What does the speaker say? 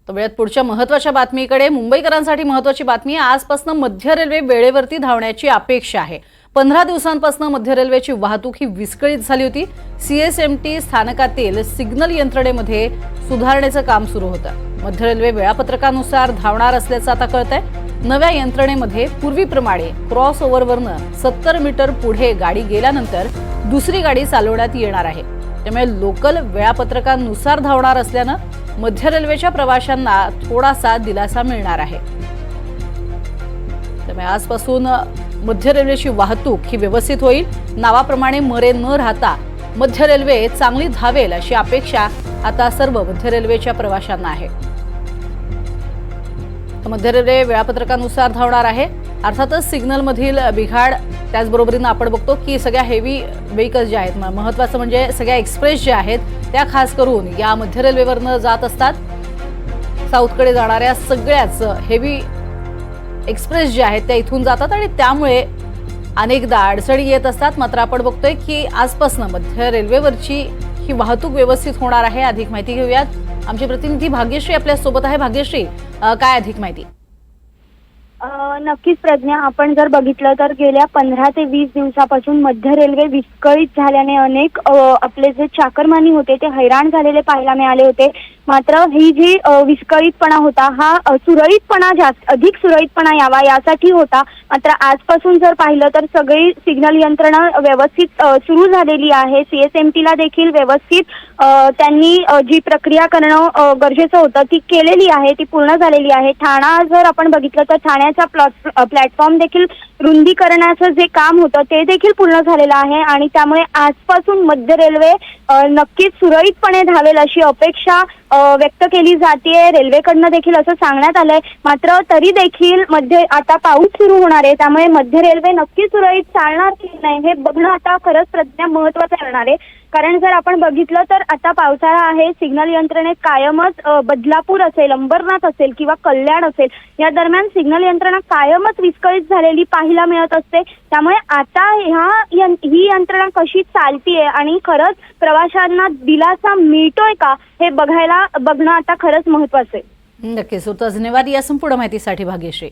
तर वेळात पुढच्या महत्त्वाच्या बातमीकडे, मुंबईकरांसाठी महत्त्वाची बातमी. आजपासून मध्य रेल्वे वेळेवरती धावण्याची अपेक्षा आहे. 15 दिवसांपासून मध्य रेल्वेची वाहतूक ही विस्कळीत झाली होती. सीएसएमटी स्थानकातील सिग्नल यंत्रणेमध्ये सुधारणेचं काम सुरू होतं. मध्य रेल्वे वेळापत्रकानुसार धावणार असल्याचं आता कळतंय. नव्या यंत्रणेमध्ये पूर्वीप्रमाणे क्रॉस ओव्हरवरनं 70 मीटर पुढे गाडी गेल्यानंतर दुसरी गाडी चालवण्यात येणार आहे. त्यामुळे लोकल वेळापत्रकानुसार धावणार असल्यानं मध्य रेल्वेच्या प्रवाशांना थोडासा दिलासा मिळणार आहे. त्यामुळे आजपासून मध्य रेल्वेची वाहतूक ही व्यवस्थित होईल. नावाप्रमाणे मरे न राहता मध्य रेल्वे चांगली धावेल अशी अपेक्षा आता सर्व मध्य रेल्वेच्या प्रवाशांना आहे. मध्य रेल्वे वेळापत्रकानुसार धावणार आहे. अर्थातच सिग्नलमधील बिघाड, त्याचबरोबरीनं आपण बघतो की सगळ्या हेवी व्हेकल्स जे आहेत, महत्त्वाचं म्हणजे सगळ्या एक्सप्रेस ज्या आहेत त्या खास करून या मध्य रेल्वेवरनं जात असतात. साऊथकडे जाणाऱ्या सगळ्याच हेवी एक्सप्रेस ज्या आहेत त्या इथून जातात आणि त्यामुळे अनेकदा अडचणी येत असतात. मात्र आपण बघतोय की आजपासून मध्य रेल्वेवरची ही वाहतूक व्यवस्थित होणार आहे. अधिक माहिती घेऊयात. आमची प्रतिनिधी भाग्यश्री आपल्या सोबत आहे. भाग्यश्री, काय अधिक माहिती? नक्कीच प्रज्ञा, आपण जर बघितलं तर गेल्या 15 ते 20 दिवसापासून मध्य रेल्वे विस्कळीत झाल्याने अनेक आपले जे चाकरमानी होते ते हैराण झालेले पाहायला मिळाले होते. मात्र ही जी विस्कळीतपणा होता हा सुरळीतपणा अधिक सुरळीतपणा यावा यासाठी होता. मात्र आजपासून जर पाहिलं तर सगळी सिग्नल यंत्रणा व्यवस्थित सुरू झालेली आहे. सीएसएमटीला देखील व्यवस्थित त्यांनी जी प्रक्रिया करणं गरजेचं होतं ती केलेली आहे, ती पूर्ण झालेली आहे. ठाणा जर आपण बघितलं तर ठाण्याचा प्लॅटफॉर्म देखील रुंदीकरणाचं जे काम होतं ते देखील पूर्ण झालेलं आहे आणि त्यामुळे आजपासून मध्य रेल्वे नक्कीच सुरळीतपणे धावेल अशी अपेक्षा व्यक्त केली जाते. रेल्वेकडनं देखील असं सांगण्यात आलंय. मात्र तरी देखील आता पाऊस सुरू होणार आहे, त्यामुळे मध्य रेल्वे नक्की सुरळीत चालणार की नाही हे बघणं आता खरंच प्रज्ञा महत्त्वाचं ठरणार आहे. कारण जर आपण बघितलं तर आता पावसाळा आहे, सिग्नल यंत्रणेत कायमच बदलापूर असेल, अंबरनाथ असेल किंवा कल्याण असेल या दरम्यान सिग्नल यंत्रणा कायमच विस्कळीत झालेली पाहायला मिळत असते. त्यामुळे आता ही यंत्रणा कशी चालतीये आणि खरंच प्रवाशांना दिलासा मिळतोय का हे बघणं आता खरंच महत्त्वाचं आहे. नक्कीच. धन्यवाद या संपूर्ण माहितीसाठी भाग्यश्री.